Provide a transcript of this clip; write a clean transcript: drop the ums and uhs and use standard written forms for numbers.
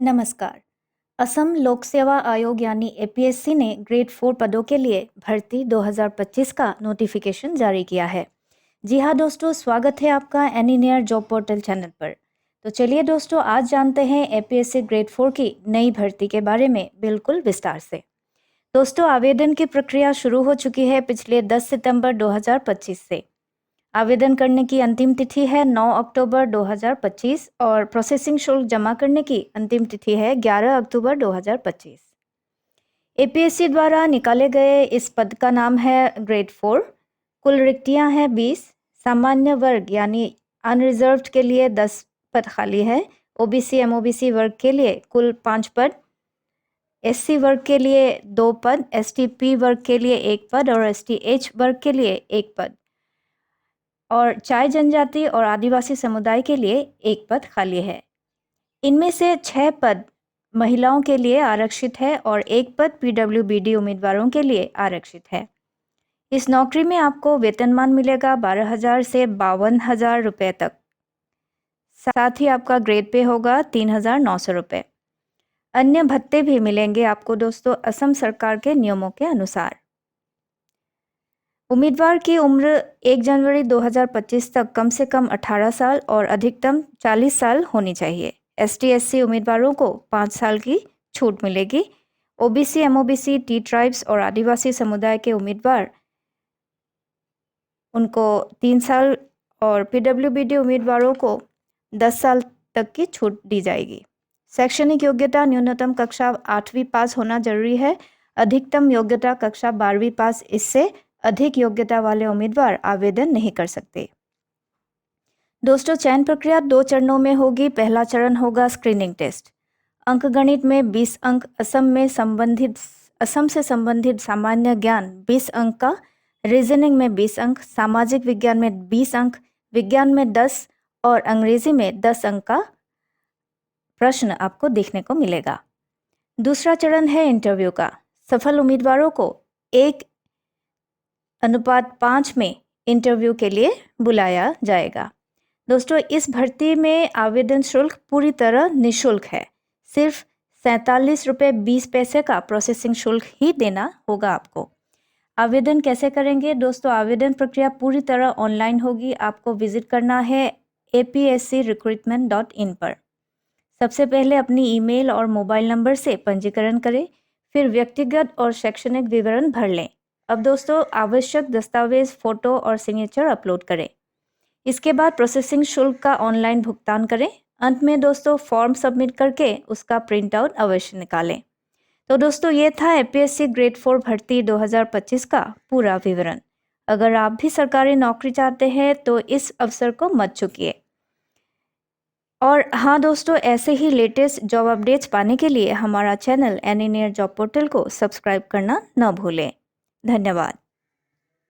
नमस्कार। असम लोक सेवा आयोग यानी एपीएससी ने ग्रेड 4 पदों के लिए भर्ती 2025 का नोटिफिकेशन जारी किया है। जी हाँ दोस्तों, स्वागत है आपका any near job portal channel पर। तो चलिए दोस्तों, आज जानते हैं एपीएससी ग्रेड 4 की नई भर्ती के बारे में बिल्कुल विस्तार से। दोस्तों, आवेदन की प्रक्रिया शुरू हो चुकी है पिछले 10 सितंबर 2025 से। आवेदन करने की अंतिम तिथि है 9 अक्टूबर 2025 और प्रोसेसिंग शुल्क जमा करने की अंतिम तिथि है 11 अक्टूबर 2025। एपीएससी द्वारा निकाले गए इस पद का नाम है ग्रेड 4। कुल रिक्तियां हैं 20। सामान्य वर्ग यानी अनरिजर्व्ड के लिए 10 पद खाली है। ओबीसी एमओबीसी वर्ग के लिए कुल 5 पद, एससी वर्ग के लिए 2 पद, एसटीपी वर्ग के लिए 1 पद और एसटीएच वर्ग के लिए 1 पद और चाय जनजाति और आदिवासी समुदाय के लिए 1 पद खाली है। इनमें से 6 पद महिलाओं के लिए आरक्षित है और 1 पद पीडब्ल्यूबीडी उम्मीदवारों के लिए आरक्षित है। इस नौकरी में आपको वेतनमान मिलेगा 12,000 से 52,000 रुपये तक। साथ ही आपका ग्रेड पे होगा 3,900 रुपये। अन्य भत्ते भी मिलेंगे आपको दोस्तों असम सरकार के नियमों के अनुसार। उम्मीदवार की उम्र 1 जनवरी 2025 तक कम से कम 18 साल और अधिकतम 40 साल होनी चाहिए। एसटी/एससी उम्मीदवारों को 5 साल की छूट मिलेगी। ओबीसी एमओबीसी टी ट्राइब्स और आदिवासी समुदाय के उम्मीदवार उनको 3 साल और पीडब्ल्यूबीडी उम्मीदवारों को 10 साल तक की छूट दी जाएगी। शैक्षणिक योग्यता न्यूनतम कक्षा 8वीं पास होना जरूरी है। अधिकतम योग्यता कक्षा 12वीं पास। इससे अधिक योग्यता वाले उम्मीदवार आवेदन नहीं कर सकते। दोस्तों, चयन प्रक्रिया 2 चरणों में होगी। पहला चरण होगा स्क्रीनिंग टेस्ट। अंकगणित में 20 अंक, असम से संबंधित सामान्य ज्ञान 20 अंक का, रीजनिंग में 20 अंक, सामाजिक विज्ञान में 20 अंक, विज्ञान में 10 और अंग्रेजी में 10 अंक का प्रश्न आपको देखने को मिलेगा। दूसरा चरण है इंटरव्यू का। सफल उम्मीदवारों को 1:5 में इंटरव्यू के लिए बुलाया जाएगा। दोस्तों, इस भर्ती में आवेदन शुल्क पूरी तरह निःशुल्क है। सिर्फ 47 रुपये 20 पैसे का प्रोसेसिंग शुल्क ही देना होगा आपको। आवेदन कैसे करेंगे दोस्तों? आवेदन प्रक्रिया पूरी तरह ऑनलाइन होगी। आपको विजिट करना है apscrecruitment.in पर। सबसे पहले अपनी ईमेल और मोबाइल नंबर से पंजीकरण करें, फिर व्यक्तिगत और शैक्षणिक विवरण भर लें। अब दोस्तों, आवश्यक दस्तावेज, फोटो और सिग्नेचर अपलोड करें। इसके बाद प्रोसेसिंग शुल्क का ऑनलाइन भुगतान करें। अंत में दोस्तों, फॉर्म सबमिट करके उसका प्रिंट आउट अवश्य निकालें। तो दोस्तों, ये था एपीएससी ग्रेड 4 भर्ती 2025 का पूरा विवरण। अगर आप भी सरकारी नौकरी चाहते हैं तो इस अवसर को मत चूकिए। और हाँ दोस्तों, ऐसे ही लेटेस्ट जॉब अपडेट्स पाने के लिए हमारा channel any near job portal को सब्सक्राइब करना न भूलें। धन्यवाद।